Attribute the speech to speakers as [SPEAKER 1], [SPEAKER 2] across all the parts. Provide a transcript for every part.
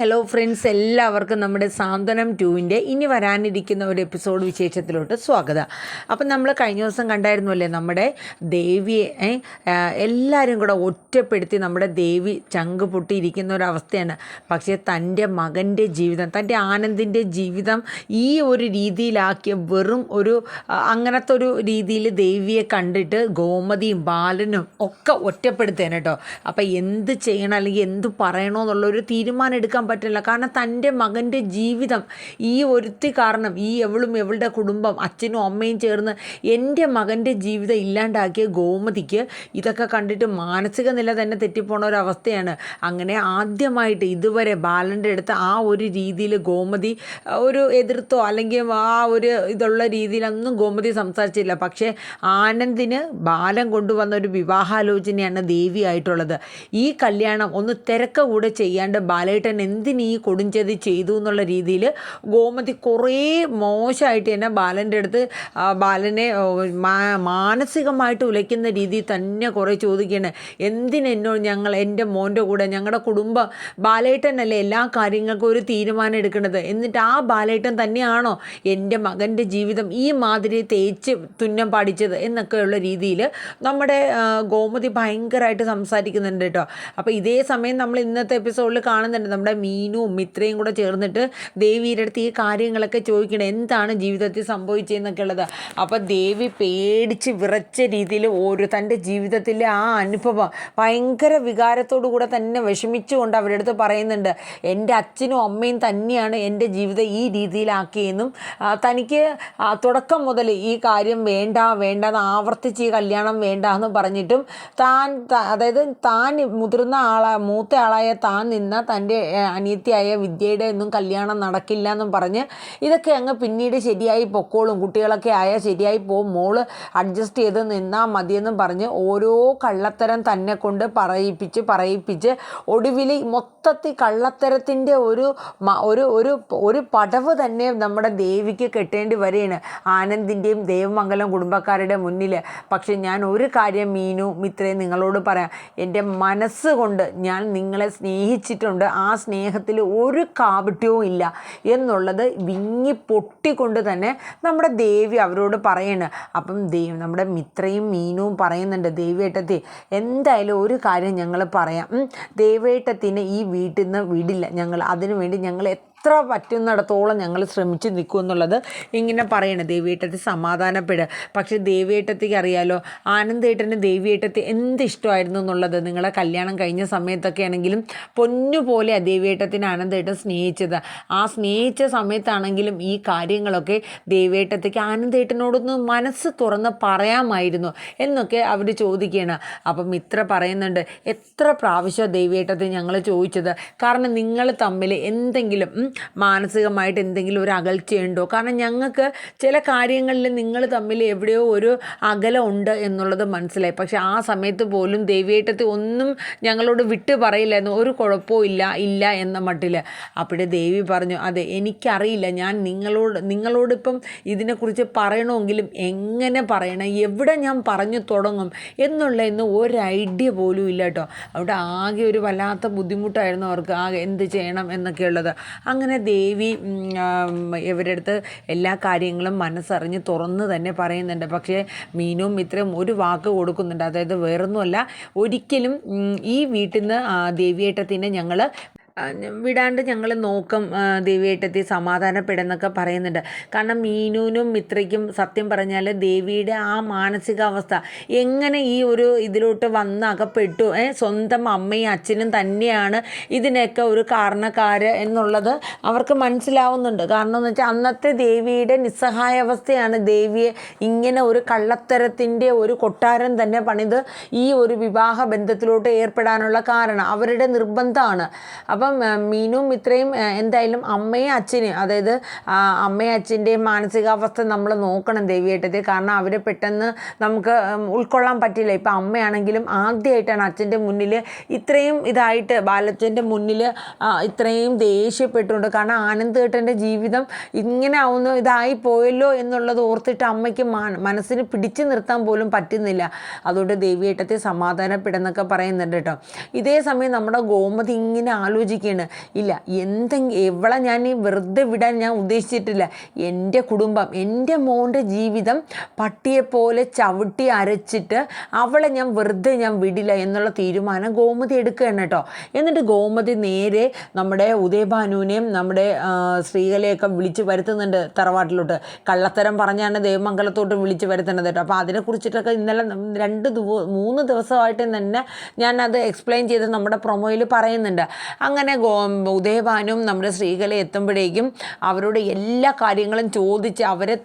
[SPEAKER 1] Hello friends, എല്ലാവർക്കും നമ്മുടെ സാന്ത്വനം 2-ൻ്റെ ഇനി വരാനിരിക്കുന്ന ഒരു എപ്പിസോഡ് വിശേഷത്തിലോട്ട് സ്വാഗതം. അപ്പം നമ്മൾ കഴിഞ്ഞ ദിവസം കണ്ടായിരുന്നല്ലേ നമ്മുടെ ദേവിയെ എല്ലാവരും കൂടെ ഒറ്റപ്പെടുത്തി നമ്മുടെ ദേവി ചങ്ക് പൊട്ടിയിരിക്കുന്ന ഒരവസ്ഥയാണ്. പക്ഷേ തൻ്റെ മകൻ്റെ ജീവിതം, തൻ്റെ ആനന്ദിൻ്റെ ജീവിതം ഈ ഒരു രീതിയിലാക്കിയ വെറും ഒരു അങ്ങനത്തെ ഒരു രീതിയിൽ ദേവിയെ കണ്ടിട്ട് ഗോമതിയും ബാലനും ഒക്കെ ഒറ്റപ്പെടുത്തേനെ കേട്ടോ. അപ്പം എന്ത് ചെയ്യണം അല്ലെങ്കിൽ എന്ത് പറയണമെന്നുള്ളൊരു തീരുമാനം എടുക്കാൻ പറ്റില്ല. കാരണം തൻ്റെ മകൻ്റെ ജീവിതം ഈ ഒരുത്തി കാരണം, ഈ എവളുടെ കുടുംബം അച്ഛനും അമ്മയും ചേർന്ന് എൻ്റെ മകൻ്റെ ജീവിതം ഇല്ലാണ്ടാക്കിയ ഗോമതിക്ക് ഇതൊക്കെ കണ്ടിട്ട് മാനസിക നില തന്നെ തെറ്റിപ്പോണ ഒരവസ്ഥയാണ്. അങ്ങനെ ആദ്യമായിട്ട് ഇതുവരെ ബാലൻ്റെ അടുത്ത് ആ ഒരു രീതിയിൽ ഗോമതി ഒരു എതിർത്തോ അല്ലെങ്കിൽ ആ ഒരു ഇതുള്ള രീതിയിലൊന്നും ഗോമതി സംസാരിച്ചില്ല. പക്ഷേ ആനന്ദിന് ബാലൻ കൊണ്ടുവന്ന ഒരു വിവാഹാലോചനയാണ് ദേവിയായിട്ടുള്ളത്. ഈ കല്യാണം ഒന്ന് തിരക്ക കൂടെ ചെയ്യാണ്ട് ബാലേട്ടൻ എന്തിനീ കൊടുഞ്ചതി ചെയ്തു എന്നുള്ള രീതിയിൽ ഗോമതി കുറേ മോശമായിട്ട് തന്നെ ബാലൻ്റെ അടുത്ത് ബാലനെ മാനസികമായിട്ട് ഉലയ്ക്കുന്ന രീതിയിൽ തന്നെ കുറേ ചോദിക്കുകയാണ്. എൻ്റെ മോൻ്റെ കൂടെ ഞങ്ങളുടെ കുടുംബം ബാലേട്ടനല്ലേ എല്ലാ കാര്യങ്ങൾക്കും ഒരു തീരുമാനം എടുക്കുന്നത്, എന്നിട്ട് ആ ബാലേട്ടൻ തന്നെയാണോ എൻ്റെ മകൻ്റെ ജീവിതം ഈ മാതിരി തേച്ച് തുന്നം പാടിച്ചത് എന്നൊക്കെയുള്ള രീതിയിൽ നമ്മുടെ ഗോമതി ഭയങ്കരമായിട്ട് സംസാരിക്കുന്നുണ്ട് കേട്ടോ. അപ്പോൾ ഇതേ സമയം നമ്മൾ ഇന്നത്തെ എപ്പിസോഡിൽ കാണുന്നുണ്ട് നമ്മുടെ മീനുവും മിത്രയും കൂടെ ചേർന്നിട്ട് ദേവിയുടെ അടുത്ത് ഈ കാര്യങ്ങളൊക്കെ ചോദിക്കണം, എന്താണ് ജീവിതത്തിൽ സംഭവിച്ചതെന്നൊക്കെ ഉള്ളത്. അപ്പോൾ ദേവി പേടിച്ച് വിറച്ച രീതിയിൽ തൻ്റെ ജീവിതത്തിലെ ആ അനുഭവം ഭയങ്കര വികാരത്തോടു കൂടെ തന്നെ വിഷമിച്ചുകൊണ്ട് അവരുടെ അടുത്ത് പറയുന്നുണ്ട്. എൻ്റെ അച്ഛനും അമ്മയും തന്നെയാണ് എൻ്റെ ജീവിതം ഈ രീതിയിലാക്കിയെന്നും തനിക്ക് തുടക്കം മുതൽ ഈ കാര്യം വേണ്ടെന്ന് ആവർത്തിച്ച് ഈ കല്യാണം വേണ്ട എന്ന് പറഞ്ഞിട്ടും താൻ മുതിർന്ന മൂത്ത ആളായ താൻ നിന്ന തൻ്റെ അനിയത്തിയായ വിദ്യയുടെ ഒന്നും കല്യാണം നടക്കില്ല എന്നും പറഞ്ഞ് ഇതൊക്കെ അങ്ങ് പിന്നീട് ശരിയായി പൊക്കോളും, കുട്ടികളൊക്കെ ആയാൽ ശരിയായി പോകും, മോള് അഡ്ജസ്റ്റ് ചെയ്ത് നിന്നാൽ മതിയെന്നും പറഞ്ഞ് ഓരോ കള്ളത്തരം തന്നെ കൊണ്ട് പറയിപ്പിച്ച് ഒടുവിൽ മൊത്തത്തിൽ കള്ളത്തരത്തിൻ്റെ ഒരു പടവ് തന്നെ നമ്മുടെ ദേവിക്ക് കെട്ടേണ്ടി വരികയാണ് ആനന്ദിൻ്റെയും ദേവമംഗലം കുടുംബക്കാരുടെ മുന്നിൽ. പക്ഷെ ഞാൻ ഒരു കാര്യം മീനു മിത്രയും നിങ്ങളോട് പറയാം, എൻ്റെ മനസ്സുകൊണ്ട് ഞാൻ നിങ്ങളെ സ്നേഹിച്ചിട്ടുണ്ട്, ആ സ്നേഹത്തിൽ ഒരു കാപട്യവും ഇല്ല എന്നുള്ളത് വിങ്ങി പൊട്ടിക്കൊണ്ട് തന്നെ നമ്മുടെ ദേവി അവരോട് പറയണ്. അപ്പം നമ്മുടെ മിത്രയും മീനുവും പറയുന്നുണ്ട്, ദേവേട്ടത്തി എന്തായാലും ഒരു കാര്യം ഞങ്ങൾ പറയാം, ദേവേട്ടത്തിനെ ഈ വീട്ടിൽ നിന്ന് വിടില്ല ഞങ്ങൾ, അതിനുവേണ്ടി ഞങ്ങൾ എത്ര പറ്റുന്നിടത്തോളം ഞങ്ങൾ ശ്രമിച്ച് നിൽക്കും എന്നുള്ളത് ഇങ്ങനെ പറയണേ. ദേവിയേട്ടത്തി സമാധാനപ്പെടുക. പക്ഷേ ദേവിയേട്ടത്തിക്ക് അറിയാലോ ആനന്ദേട്ടന് ദേവിയേട്ടത്തി എന്ത് ഇഷ്ടമായിരുന്നു എന്നുള്ളത്. നിങ്ങളെ കല്യാണം കഴിഞ്ഞ സമയത്തൊക്കെ ആണെങ്കിലും പൊന്നുപോലെ ദേവിയേട്ടത്തിന് ആനന്ദേട്ടൻ സ്നേഹിച്ചത്. ആ സ്നേഹിച്ച സമയത്താണെങ്കിലും ഈ കാര്യങ്ങളൊക്കെ ദേവിയേട്ടത്തിക്ക് ആനന്ദേട്ടനോടൊന്ന് മനസ്സ് തുറന്ന് പറയാമായിരുന്നു എന്നൊക്കെ അവർ ചോദിക്കുകയാണ്. അപ്പം ഇത്ര പറയുന്നുണ്ട്, എത്ര പ്രാവശ്യം ദേവിയേട്ടത്തെ ഞങ്ങൾ ചോദിച്ചത്, കാരണം നിങ്ങൾ തമ്മിൽ എന്തെങ്കിലും മാനസികമായിട്ട് എന്തെങ്കിലും ഒരു അകൽച്ചയുണ്ടോ, കാരണം ഞങ്ങൾക്ക് ചില കാര്യങ്ങളിൽ നിങ്ങൾ തമ്മിൽ എവിടെയോ ഒരു അകലം ഉണ്ട് എന്നുള്ളത് മനസ്സിലായി. പക്ഷെ ആ സമയത്ത് പോലും ദേവിയേട്ടത്തി ഒന്നും ഞങ്ങളോട് വിട്ട് പറയില്ലായിരുന്നു, ഒരു കുഴപ്പവും ഇല്ല എന്ന മട്ടിൽ. അപ്പോഴേ ദേവി പറഞ്ഞു, അതെ എനിക്കറിയില്ല, ഞാൻ നിങ്ങളോടിപ്പം ഇതിനെക്കുറിച്ച് പറയണമെങ്കിലും എങ്ങനെ പറയണം, എവിടെ ഞാൻ പറഞ്ഞു തുടങ്ങും ഇന്ന് ഒരു ഐഡിയ പോലും ഇല്ല കേട്ടോ. അവിടെ ആകെ ഒരു വല്ലാത്ത ബുദ്ധിമുട്ടായിരുന്നു അവർക്ക്, ആകെ എന്ത് ചെയ്യണം എന്നൊക്കെയുള്ളത്. അങ്ങനെ ദേവി ഇവരുടെ അടുത്ത് എല്ലാ കാര്യങ്ങളും മനസ്സറിഞ്ഞ് തുറന്ന് തന്നെ പറയുന്നുണ്ട്. പക്ഷേ മീനും ഇത്രയും ഒരു വാക്ക് കൊടുക്കുന്നുണ്ട്, അതായത് വേറൊന്നുമല്ല, ഒരിക്കലും ഈ വീട്ടിൽ നിന്ന് ദേവിയേട്ടത്തിനെ ഞങ്ങൾ വിടാണ്ട് ഞങ്ങൾ നോക്കും, ദേവിയേട്ടത്തി സമാധാനപ്പെടുന്നൊക്കെ പറയുന്നുണ്ട്. കാരണം മീനുവിനും മിത്രയ്ക്കും സത്യം പറഞ്ഞാൽ ദേവിയുടെ ആ മാനസികാവസ്ഥ എങ്ങനെ ഈ ഒരു ഇതിലോട്ട് വന്ന് അകപ്പെട്ടു, സ്വന്തം അമ്മയും അച്ഛനും തന്നെയാണ് ഇതിനൊക്കെ ഒരു കാരണക്കാര് എന്നുള്ളത് അവർക്ക് മനസ്സിലാവുന്നുണ്ട്. കാരണം എന്ന് വെച്ചാൽ അന്നത്തെ ദേവിയുടെ നിസ്സഹായാവസ്ഥയാണ് ദേവിയെ ഇങ്ങനെ ഒരു കള്ളത്തരത്തിൻ്റെ ഒരു കൊട്ടാരം തന്നെ പണിത് ഈ ഒരു വിവാഹ ബന്ധത്തിലോട്ട് ഏർപ്പെടാനുള്ള കാരണം അവരുടെ നിർബന്ധമാണ്. അപ്പം മീനും ഇത്രയും എന്തായാലും അമ്മയും അച്ഛനെയും, അതായത് അമ്മയും അച്ഛൻ്റെയും മാനസികാവസ്ഥ നമ്മൾ നോക്കണം ദേവിയേട്ടത്തെ. കാരണം അവരെ പെട്ടെന്ന് നമുക്ക് ഉൾക്കൊള്ളാൻ പറ്റില്ല. ഇപ്പം അമ്മയാണെങ്കിലും ആദ്യമായിട്ടാണ് അച്ഛൻ്റെ മുന്നിൽ ഇത്രയും ഇതായിട്ട് ബാലച്ചൻ്റെ മുന്നിൽ ഇത്രയും ദേഷ്യപ്പെട്ടുകൊണ്ട്, കാരണം ആനന്ദേട്ടൻ്റെ ജീവിതം ഇങ്ങനെ ആവുന്നു ഇതായി പോയല്ലോ എന്നുള്ളത് ഓർത്തിട്ട് അമ്മയ്ക്ക് മനസ്സിന് പിടിച്ചു നിർത്താൻ പോലും പറ്റുന്നില്ല. അതുകൊണ്ട് ദേവിയേട്ടത്തെ സമാധാനപ്പെടുന്നൊക്കെ പറയുന്നുണ്ട് കേട്ടോ. ഇതേ സമയം നമ്മുടെ ഗോമതി ഇങ്ങനെ ആലോചിക്കും, ആലോചിക്കുകയാണ്, ഇല്ല എവളെ ഞാൻ വെറുതെ വിടാൻ ഞാൻ ഉദ്ദേശിച്ചിട്ടില്ല. എൻ്റെ കുടുംബം, എൻ്റെ മോൻ്റെ ജീവിതം പട്ടിയെപ്പോലെ ചവിട്ടി അരച്ചിട്ട് അവളെ ഞാൻ വെറുതെ ഞാൻ വിടില്ല എന്നുള്ള തീരുമാനം ഗോമതി എടുക്കുകയാണ് കേട്ടോ. എന്നിട്ട് ഗോമതി നേരെ നമ്മുടെ ഉദയഭാനുവിനെയും നമ്മുടെ ശ്രീകലയൊക്കെ വിളിച്ച് വരുത്തുന്നുണ്ട് തറവാട്ടിലോട്ട്. കള്ളത്തരം പറഞ്ഞാണ് ദേവമംഗലത്തോട്ട് വിളിച്ച് വരുത്തുന്നത് കേട്ടോ. അപ്പോൾ അതിനെക്കുറിച്ചിട്ടൊക്കെ ഇന്നലെ 3 ദിവസമായിട്ട് തന്നെ ഞാനത് എക്സ്പ്ലെയിൻ ചെയ്ത് നമ്മുടെ പ്രൊമോയിൽ പറയുന്നുണ്ട്. അങ്ങനെ ഉദയഭാനും നമ്മുടെ ശ്രീകല എത്തുമ്പോഴേക്കും അവരോട് എല്ലാ കാര്യങ്ങളും ചോദിച്ച് അവരെ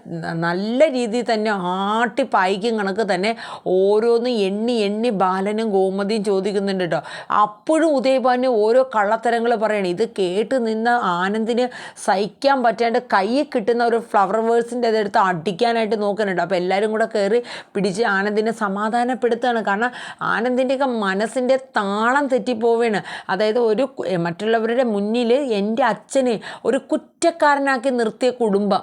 [SPEAKER 1] നല്ല രീതിയിൽ തന്നെ ആട്ടിപ്പായിക്കും കണക്ക് തന്നെ ഓരോന്ന് എണ്ണി ബാലനും ഗോമതിയും ചോദിക്കുന്നുണ്ട് കേട്ടോ. അപ്പോഴും ഉദയഭാനു ഓരോ കള്ളത്തരങ്ങൾ പറയണം. ഇത് കേട്ട് നിന്ന ആനന്ദിന് സഹിക്കാൻ പറ്റാണ്ട് കയ്യിൽ കിട്ടുന്ന ഒരു ഫ്ലവർ വേഴ്സിൻ്റെ അതെടുത്ത് അടിക്കാനായിട്ട് നോക്കുന്നുണ്ട്. അപ്പോൾ എല്ലാവരും കൂടെ കയറി പിടിച്ച് ആനന്ദിനെ സമാധാനപ്പെടുത്തുകയാണ്. കാരണം ആനന്ദിൻ്റെയൊക്കെ മനസ്സിൻ്റെ താളം തെറ്റിപ്പോവുകയാണ്. അതായത് മറ്റുള്ളവരുടെ മുന്നിൽ എൻ്റെ അച്ഛനെ ഒരു കുറ്റക്കാരനാക്കി നിർത്തിയ കുടുംബം,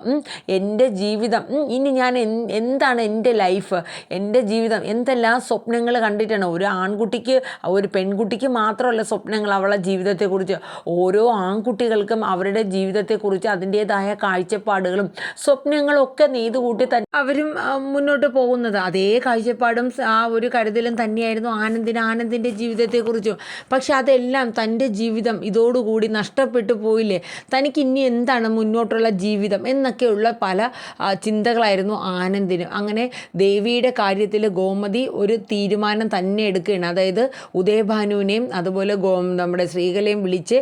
[SPEAKER 1] എൻ്റെ ജീവിതം, ഇനി ഞാൻ എന്താണ് എൻ്റെ ലൈഫ്, എൻ്റെ ജീവിതം, എന്തെല്ലാം സ്വപ്നങ്ങൾ കണ്ടിട്ടാണ്. ഒരു ആൺകുട്ടിക്ക് ഒരു പെൺകുട്ടിക്ക് മാത്രമല്ല സ്വപ്നങ്ങൾ അവളുടെ ജീവിതത്തെക്കുറിച്ച്. ഓരോ ആൺകുട്ടികൾക്കും അവരുടെ ജീവിതത്തെക്കുറിച്ച് അതിൻ്റേതായ കാഴ്ചപ്പാടുകളും സ്വപ്നങ്ങളും ഒക്കെ നെയ്തുകൂട്ടി തന്നെ അവരും മുന്നോട്ട് പോകുന്നത്. അതേ കാഴ്ചപ്പാടും ആ ഒരു കരുതലും തന്നെയായിരുന്നു ആനന്ദിൻ്റെ ജീവിതത്തെക്കുറിച്ചും. പക്ഷെ അതെല്ലാം തൻ്റെ ജീവിതം ഇതോടുകൂടി നഷ്ടപ്പെട്ടു പോയില്ലേ, തനിക്ക് ഇനി എന്താണ് മുന്നോട്ടുള്ള ജീവിതം എന്നൊക്കെയുള്ള പല ചിന്തകളായിരുന്നു ആനന്ദിന്. അങ്ങനെ ദേവിയുടെ കാര്യത്തിൽ ഗോമതി ഒരു തീരുമാനം തന്നെ എടുക്കുകയാണ്. അതായത് ഉദയഭാനുവിനെയും അതുപോലെ നമ്മുടെ ശ്രീകലയും വിളിച്ച്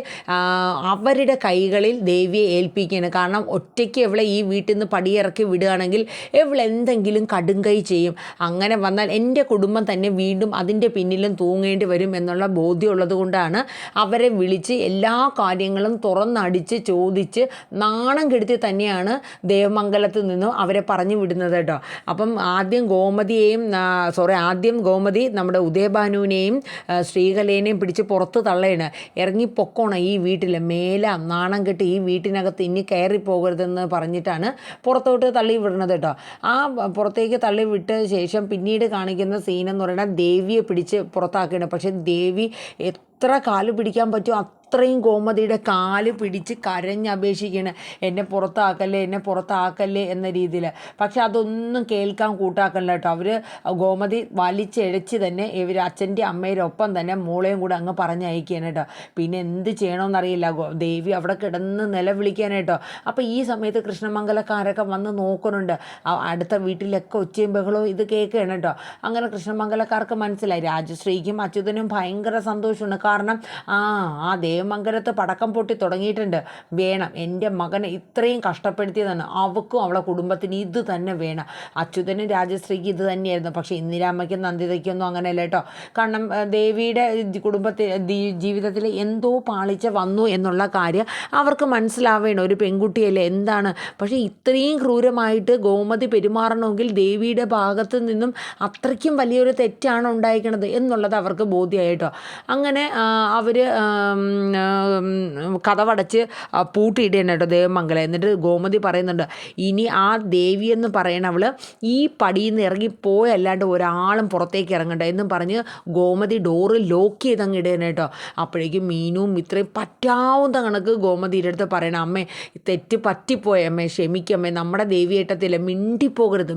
[SPEAKER 1] അവരുടെ കൈകളിൽ ദേവിയെ ഏൽപ്പിക്കുകയാണ്. കാരണം ഒറ്റയ്ക്ക് ഇവളെ ഈ വീട്ടിൽ നിന്ന് പടിയിറക്കി വിടുകയാണെങ്കിൽ ഇവളെന്തെങ്കിലും കടുങ്കൈ ചെയ്യും. അങ്ങനെ വന്നാൽ എൻ്റെ കുടുംബം തന്നെ വീണ്ടും അതിൻ്റെ പിന്നിലും തൂങ്ങേണ്ടി വരും എന്നുള്ള ബോധ്യമുള്ളത് കൊണ്ടാണ് അവരെ വിളിച്ച് എല്ലാ കാര്യങ്ങളും തുറന്നടിച്ച് ചോദിച്ച് നാണം കെടുത്തി തന്നെയാണ് ദേവമംഗലത്ത് നിന്നും അവരെ പറഞ്ഞു വിടുന്നത് കേട്ടോ. അപ്പം ആദ്യം ഗോമതി നമ്മുടെ ഉദയഭാനുവിനെയും ശ്രീകലേനെയും പിടിച്ച് പുറത്ത് തള്ളയാണ്. ഇറങ്ങിപ്പൊക്കോണം ഈ വീട്ടിൽ, മേല നാണം കെട്ട് ഈ വീട്ടിനകത്ത് ഇനി കയറി പോകരുതെന്ന് പറഞ്ഞിട്ടാണ് പുറത്തോട്ട് തള്ളി വിടുന്നത് കേട്ടോ. ആ പുറത്തേക്ക് തള്ളി വിട്ട ശേഷം പിന്നീട് കാണിക്കുന്ന സീനെന്ന് പറയുന്നത് ദേവിയെ പിടിച്ച് പുറത്താക്കുകയാണ്. പക്ഷേ ദേവി എത്ര കാല് പിടിക്കാൻ പറ്റുമോ അത്രയും ഗോമതിയുടെ കാല് പിടിച്ച് കരഞ്ഞപേക്ഷിക്കുകയാണ്, എന്നെ പുറത്താക്കല്ലേ എന്ന രീതിയിൽ. പക്ഷെ അതൊന്നും കേൾക്കാൻ കൂട്ടാക്കല്ല കേട്ടോ. അവർ ഗോമതി വലിച്ചെഴച്ച് തന്നെ ഇവർ അച്ഛൻ്റെ അമ്മയുടെ ഒപ്പം തന്നെ മോളെയും കൂടെ അങ്ങ് പറഞ്ഞയക്കുകയാണ് കേട്ടോ. പിന്നെ എന്ത് ചെയ്യണമെന്നറിയില്ല, ദേവി അവിടെ കിടന്ന് നിലവിളിക്കാനായിട്ടോ. അപ്പോൾ ഈ സമയത്ത് കൃഷ്ണമംഗലക്കാരൊക്കെ വന്ന് നോക്കുന്നുണ്ട്. അടുത്ത വീട്ടിലൊക്കെ ഒച്ചയും ബഹളവും ഇത് കേൾക്കുകയാണ് കേട്ടോ. അങ്ങനെ കൃഷ്ണമംഗലക്കാർക്ക് മനസ്സിലായി, രാജശ്രീക്കും അച്യുതനും ഭയങ്കര സന്തോഷമുണ്ട്. കാരണം ആ ദേവമംഗലത്ത് പടക്കം പൊട്ടി തുടങ്ങിയിട്ടുണ്ട്, വേണം, എൻ്റെ മകനെ ഇത്രയും കഷ്ടപ്പെടുത്തിയതാണ്, അവൾക്കും അവളെ കുടുംബത്തിന് ഇത് തന്നെ വേണം. അച്യുതനും രാജശ്രീക്ക് ഇത് തന്നെയായിരുന്നു. പക്ഷേ ഇന്ദിരാമ്മയ്ക്കും നന്ദിതയ്ക്കൊന്നും അങ്ങനെയല്ല കേട്ടോ. കാരണം ദേവിയുടെ ജീവിതത്തിൽ എന്തോ പാളിച്ച വന്നു എന്നുള്ള കാര്യം അവർക്ക് മനസ്സിലാവേണം. ഒരു പെൺകുട്ടിയല്ലേ, എന്താണ്. പക്ഷേ ഇത്രയും ക്രൂരമായിട്ട് ഗോമതി പെരുമാറണമെങ്കിൽ ദേവിയുടെ ഭാഗത്ത് നിന്നും അത്രയ്ക്കും വലിയൊരു തെറ്റാണ് ഉണ്ടായിരിക്കുന്നത് എന്നുള്ളത് അവർക്ക് ബോധ്യമായി കേട്ടോ. അങ്ങനെ അവർ കതവടച്ച് പൂട്ടിയിടുകയാണ് കേട്ടോ ദേവമംഗലം. എന്നിട്ട് ഗോമതി പറയുന്നുണ്ട്, ഇനി ആ ദേവിയെന്ന് പറയണവൾ ഈ പടിയിൽ നിന്ന് ഇറങ്ങിപ്പോയല്ലാണ്ട് ഒരാളും പുറത്തേക്ക് ഇറങ്ങണ്ട എന്നും പറഞ്ഞ് ഗോമതി ഡോറ് ലോക്ക് ചെയ്തങ്ങ് ഇടുകയാണ് കേട്ടോ. അപ്പോഴേക്കും മീനും ഇത്രയും പറ്റാവുന്ന കണക്ക് ഗോമതിയുടെ അടുത്ത് പറയണം, അമ്മേ തെറ്റ് പറ്റിപ്പോയ അമ്മേ, ക്ഷമിക്കമ്മേ, നമ്മുടെ ദേവിയേട്ടത്തില്ല,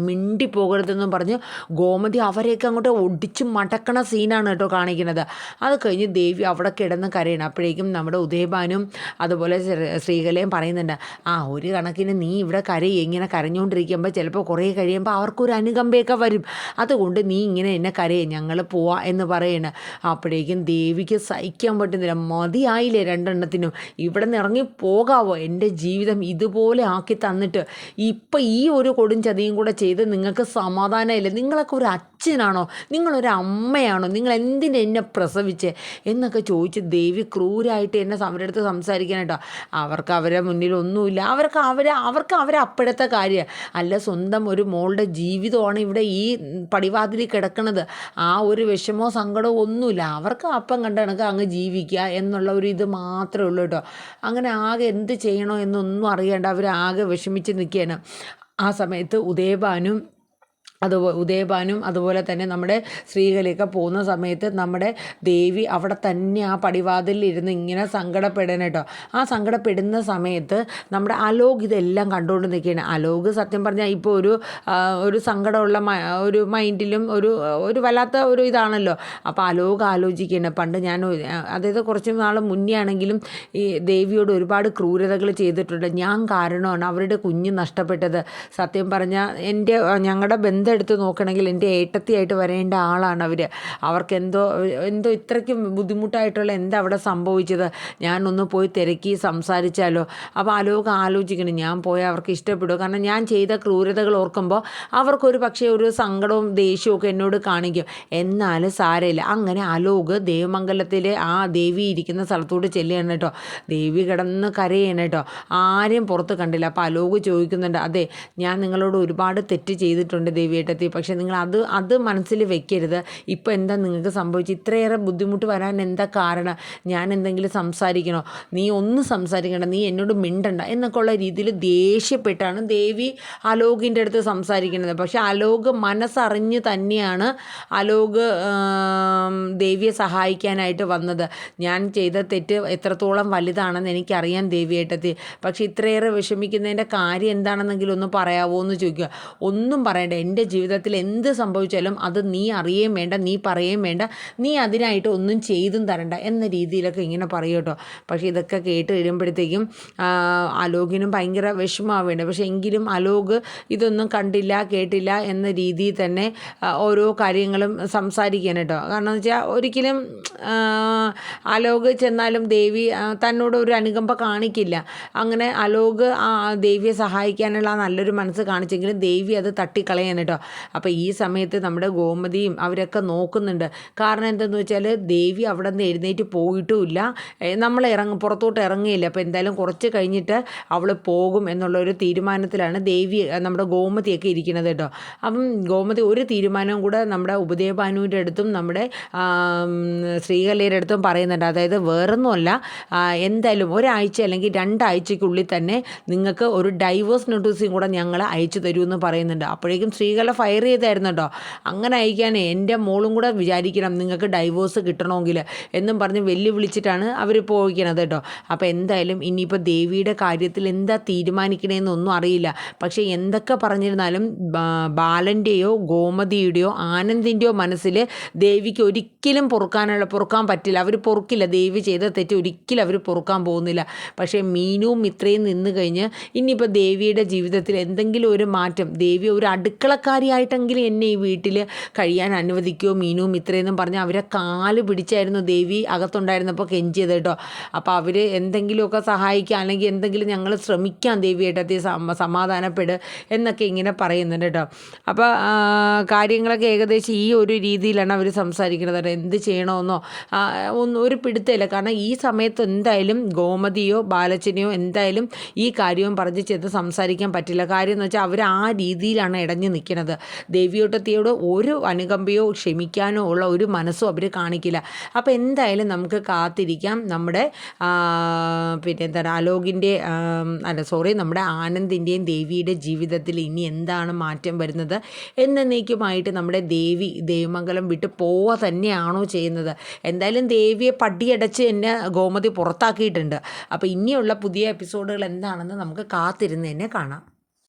[SPEAKER 1] മിണ്ടിപ്പോകരുതെന്നും പറഞ്ഞ് ഗോമതി അവരെയൊക്കെ അങ്ങോട്ട് ഒടിച്ച് മടക്കണ സീനാണ് കേട്ടോ കാണിക്കുന്നത്. അത് കഴിഞ്ഞ് ദേവി അവിടെ കിടന്ന് കരയണം. അപ്പോഴേക്കും നമ്മുടെ ഉദയഭാനും അതുപോലെ ശ്രീകലയും പറയുന്നുണ്ട്, ഒരു കണക്കിന് നീ ഇവിടെ ഇങ്ങനെ കരഞ്ഞുകൊണ്ടിരിക്കുമ്പോൾ ചിലപ്പോൾ കുറേ കഴിയുമ്പോൾ അവർക്കൊരു അനുകമ്പയൊക്കെ വരും, അതുകൊണ്ട് നീ ഇങ്ങനെ എന്നെ ഞങ്ങൾ പോവാ എന്ന് പറയണം. അപ്പോഴേക്കും ദേവിക്ക് സഹിക്കാൻ പറ്റുന്നില്ല, മതിയായില്ലേ രണ്ടെണ്ണത്തിനും, ഇവിടെ നിന്ന് ഇറങ്ങി പോകാവോ, എൻ്റെ ജീവിതം ഇതുപോലെ ആക്കി തന്നിട്ട് ഇപ്പം ഈ ഒരു കൊടും ചതിയും കൂടെ ചെയ്ത് നിങ്ങൾക്ക് സമാധാനമില്ല, നിങ്ങളൊക്കെ ഒരു അച്ഛനാണോ, നിങ്ങളൊരു അമ്മയാണോ, നിങ്ങൾ എന്തിനാ എന്നെ പ്രസവിച്ചേ എന്നൊക്കെ ചോദിച്ച് ദേവി ക്രൂരായിട്ട് എന്നെ അവരുടെ അടുത്ത് സംസാരിക്കാനായിട്ടോ. അവർക്ക് അവരെ മുന്നിൽ ഒന്നുമില്ല, അവർക്ക് അവരെ അപ്പോഴത്തെ കാര്യം അല്ല, സ്വന്തം ഒരു മോളുടെ ജീവിതമാണ് ഇവിടെ ഈ പടിവാതിലിൽ കിടക്കുന്നത്. ആ ഒരു വിഷമോ സങ്കടമോ ഒന്നുമില്ല, അവർക്ക് അപ്പം കണ്ട കണക്ക് അങ്ങ് ജീവിക്കുക എന്നുള്ള ഒരു ഇത് മാത്രമേ ഉള്ളൂ കേട്ടോ. അങ്ങനെ ആകെ എന്ത് ചെയ്യണോ എന്നൊന്നും അറിയാണ്ട് അവർ ആകെ വിഷമിച്ച് നിൽക്കുകയാണ്. ആ സമയത്ത് ഉദയഭാനും ഉദയഭാനും അതുപോലെ തന്നെ നമ്മുടെ ശ്രീകലയൊക്കെ പോകുന്ന സമയത്ത് നമ്മുടെ ദേവി അവിടെ തന്നെ ആ പടിവാതിലിൽ ഇരുന്ന് ഇങ്ങനെ സങ്കടപ്പെടണം കേട്ടോ. ആ സങ്കടപ്പെടുന്ന സമയത്ത് നമ്മുടെ അലോക് ഇതെല്ലാം കണ്ടുകൊണ്ട് നിൽക്കുകയാണ്. അലോക് സത്യം പറഞ്ഞാൽ ഇപ്പോൾ ഒരു സങ്കടമുള്ള ഒരു മൈൻഡിലും ഒരു വല്ലാത്ത ഒരു ഇതാണല്ലോ. അപ്പോൾ അലോക് ആലോചിക്കുകയാണ്, പണ്ട് ഞാൻ അതായത് കുറച്ച് നാൾ മുന്നേ ആണെങ്കിലും ഈ ദേവിയോട് ഒരുപാട് ക്രൂരതകൾ ചെയ്തിട്ടുണ്ട്. ഞാൻ കാരണമാണ് അവരുടെ കുഞ്ഞ് നഷ്ടപ്പെട്ടത്. സത്യം പറഞ്ഞാൽ ഞങ്ങളുടെ ബന്ധം എടുത്ത് നോക്കണമെങ്കിൽ എൻ്റെ ഏട്ടത്തിയായിട്ട് വരേണ്ട ആളാണ് അവർ. അവർക്ക് എന്തോ ഇത്രയ്ക്കും ബുദ്ധിമുട്ടായിട്ടുള്ള എന്താ അവിടെ സംഭവിച്ചത്, ഞാനൊന്ന് പോയി തിരക്കി സംസാരിച്ചാലോ. അപ്പോൾ അലോക് ആലോചിക്കണം, ഞാൻ പോയാൽ അവർക്ക് ഇഷ്ടപ്പെടുമോ? കാരണം ഞാൻ ചെയ്ത ക്രൂരതകൾ ഓർക്കുമ്പോൾ അവർക്കൊരു പക്ഷേ ഒരു സങ്കടവും ദേഷ്യവും ഒക്കെ എന്നോട് കാണിക്കും. എന്നാലും സാരമില്ല. അങ്ങനെ അലോക് ദേവമംഗലത്തിലെ ആ ദേവി ഇരിക്കുന്ന സ്ഥലത്തോട്ട് ചെല്ലുകയാണ് കേട്ടോ. ദേവി കിടന്ന് കരയാണ് കേട്ടോ. ആരെയും പുറത്ത് കണ്ടില്ല. അപ്പോൾ അലോക് ചോദിക്കുന്നുണ്ട്, അതെ ഞാൻ നിങ്ങളോട് ഒരുപാട് തെറ്റ് ചെയ്തിട്ടുണ്ട് ദേവിയേട്ടത്തി, പക്ഷേ നിങ്ങൾ അത് മനസ്സിൽ വെക്കരുത്. ഇപ്പോൾ എന്താ നിങ്ങൾക്ക് സംഭവിച്ചു, ഇത്രയേറെ ബുദ്ധിമുട്ട് വരാൻ എന്താ കാരണം? ഞാൻ എന്തെങ്കിലും സംസാരിക്കണോ? നീ ഒന്നും സംസാരിക്കണ്ട, നീ എന്നോട് മിണ്ടണ്ട എന്നൊക്കെ ഉള്ള രീതിയിൽ ദേഷ്യപ്പെട്ടാണ് ദേവി അലോകിൻ്റെ അടുത്ത് സംസാരിക്കുന്നത്. പക്ഷേ അലോക് മനസ്സറിഞ്ഞ് തന്നെയാണ് അലോക് ദേവിയെ സഹായിക്കാനായിട്ട് വന്നത്. ഞാൻ ചെയ്ത തെറ്റ് എത്രത്തോളം വലുതാണെന്ന് എനിക്കറിയാം ദേവിയേട്ടത്തി, പക്ഷേ ഇത്രയേറെ വിഷമിക്കുന്നതിൻ്റെ കാര്യം എന്താണെന്നെങ്കിലും ഒന്ന് പറയാവോ എന്ന് ചോദിക്കുക. ഒന്നും പറയണ്ട, എൻ്റെ ജീവിതത്തിൽ എന്ത് സംഭവിച്ചാലും അത് നീ അറിയുകയും വേണ്ട, നീ പറയുകയും വേണ്ട, നീ അതിനായിട്ട് ഒന്നും ചെയ്തും തരണ്ട എന്ന രീതിയിലൊക്കെ ഇങ്ങനെ പറയും കേട്ടോ. പക്ഷേ ഇതൊക്കെ കേട്ട് കഴിയുമ്പോഴത്തേക്കും അലോകിനും ഭയങ്കര വിഷമമാവേണ്ട. പക്ഷേ എങ്കിലും അലോക് ഇതൊന്നും കണ്ടില്ല കേട്ടില്ല എന്ന രീതിയിൽ തന്നെ ഓരോ കാര്യങ്ങളും സംസാരിക്കാൻ കേട്ടോ. കാരണം എന്ന് വെച്ചാൽ ഒരിക്കലും അലോക് ചെന്നാലും ദേവി തന്നോട് ഒരു അനുകമ്പ കാണിക്കില്ല. അങ്ങനെ അലോക് ദേവിയെ സഹായിക്കാനുള്ള നല്ലൊരു മനസ്സ് കാണിച്ചെങ്കിലും ദേവി അത് തട്ടിക്കളയാൻ കേട്ടോ. അപ്പോൾ ഈ സമയത്ത് നമ്മുടെ ഗോമതിയും അവരൊക്കെ നോക്കുന്നുണ്ട്. കാരണം എന്തെന്ന് വെച്ചാൽ ദേവി അവിടെ നിന്ന് എഴുന്നേറ്റ് പോയിട്ടുമില്ല, നമ്മൾ പുറത്തോട്ട് ഇറങ്ങിയില്ല. അപ്പോൾ എന്തായാലും കുറച്ച് കഴിഞ്ഞിട്ട് അവൾ പോകും എന്നുള്ളൊരു തീരുമാനത്തിലാണ് ദേവി നമ്മുടെ ഗോമതിയൊക്കെ ഇരിക്കുന്നത് കേട്ടോ. അപ്പം ഗോമതി ഒരു തീരുമാനവും കൂടെ നമ്മുടെ ഉപദേവഭാനുവിൻ്റെ അടുത്തും നമ്മുടെ ശ്രീകലയുടെ അടുത്തും പറയുന്നുണ്ട്. അതായത് വേറൊന്നുമല്ല, എന്തായാലും ഒരാഴ്ച അല്ലെങ്കിൽ 2 ആഴ്ചയ്ക്കുള്ളിൽ തന്നെ നിങ്ങൾക്ക് ഒരു ഡൈവേഴ്സ് നോട്ടീസും കൂടെ ഞങ്ങൾ അയച്ചു തരുമെന്ന് പറയുന്നുണ്ട്. അപ്പോഴേക്കും ശ്രീകല ഫയർ ചെയ്തായിരുന്നു കേട്ടോ. അങ്ങനെ അയക്കാനേ എൻ്റെ മോളും കൂടെ വിചാരിക്കണം നിങ്ങൾക്ക് ഡൈവോഴ്സ് കിട്ടണമെങ്കിൽ എന്നും പറഞ്ഞ് വെല്ലുവിളിച്ചിട്ടാണ് അവർ പോയിക്കണത് കേട്ടോ. അപ്പോൾ എന്തായാലും ഇനിയിപ്പോൾ ദേവിയുടെ കാര്യത്തിൽ എന്താ തീരുമാനിക്കണേന്നൊന്നും അറിയില്ല. പക്ഷേ എന്തൊക്കെ പറഞ്ഞിരുന്നാലും ബാലൻ്റെയോ ഗോമതിയുടെയോ ആനന്ദിൻ്റെയോ മനസ്സിൽ ദേവിക്ക് ഒരിക്കലും പൊറുക്കാൻ പറ്റില്ല. അവർ പൊറുക്കില്ല, ദേവി ചെയ്ത തെറ്റ് ഒരിക്കലും അവർ പൊറുക്കാൻ പോകുന്നില്ല. പക്ഷേ മീനുവും ഇത്രയും നിന്ന് കഴിഞ്ഞ് ഇനിയിപ്പോൾ ദേവിയുടെ ജീവിതത്തിൽ എന്തെങ്കിലും ഒരു മാറ്റം, ദേവി ഒരു അടുക്കളക്കാരിയായിട്ടെങ്കിലും എന്നെ ഈ വീട്ടിൽ കഴിയാൻ അനുവദിക്കുമോ മീനുവും ഇത്രയെന്നും പറഞ്ഞ് അവരെ കാല് പിടിച്ചായിരുന്നു ദേവി അകത്തുണ്ടായിരുന്നപ്പോൾ കെഞ്ചിയത് കേട്ടോ. അപ്പോൾ അവർ എന്തെങ്കിലുമൊക്കെ സഹായിക്കുക, അല്ലെങ്കിൽ എന്തെങ്കിലും ഞങ്ങൾ ശ്രമിക്കാം ദേവിയേട്ടത്തി സമാധാനപ്പെട് എന്നൊക്കെ ഇങ്ങനെ പറയുന്നുണ്ട് കേട്ടോ. അപ്പോൾ കാര്യങ്ങളൊക്കെ ഏകദേശം ഈ ഒരു രീതിയിലാണ് അവർ സംസാരിക്കുന്നത്. എന്ത് ചെയ്യണമെന്നോ ഒരു പിടുത്തമില്ല. കാരണം ഈ സമയത്ത് എന്തായാലും ഗോമതിയോ ബാലച്ചനെയോ എന്തായാലും ഈ കാര്യവും പറഞ്ഞ് ചെന്ന് സംസാരിക്കാൻ പറ്റില്ല. കാര്യം എന്ന് വെച്ചാൽ അവർ ആ രീതിയിലാണ് ഇടഞ്ഞു നിൽക്കുന്നത്. ദേവിയോട്ടത്തിയോട് ഒരു അനുകമ്പയോ ക്ഷമിക്കാനോ ഉള്ള ഒരു മനസ്സും അവർ കാണിക്കില്ല. അപ്പോൾ എന്തായാലും നമുക്ക് കാത്തിരിക്കാം നമ്മുടെ അലോകിൻ്റെ നമ്മുടെ ആനന്ദിൻ്റെയും ദേവിയുടെ ജീവിതത്തിൽ ഇനി എന്താണ് മാറ്റം വരുന്നത് എന്നേക്കുമായിട്ട് നമ്മുടെ ദേവമംഗലം വിട്ട് പോവുക തന്നെയാണോ ചെയ്യുന്നത്. എന്തായാലും ദേവിയെ പടിയടച്ച് എന്നെ ഗോമതി പുറത്താക്കിയിട്ടുണ്ട്. അപ്പോൾ ഇനിയുള്ള പുതിയ എപ്പിസോഡുകൾ എന്താണെന്ന് നമുക്ക് കാത്തിരുന്ന് തന്നെ കാണാം.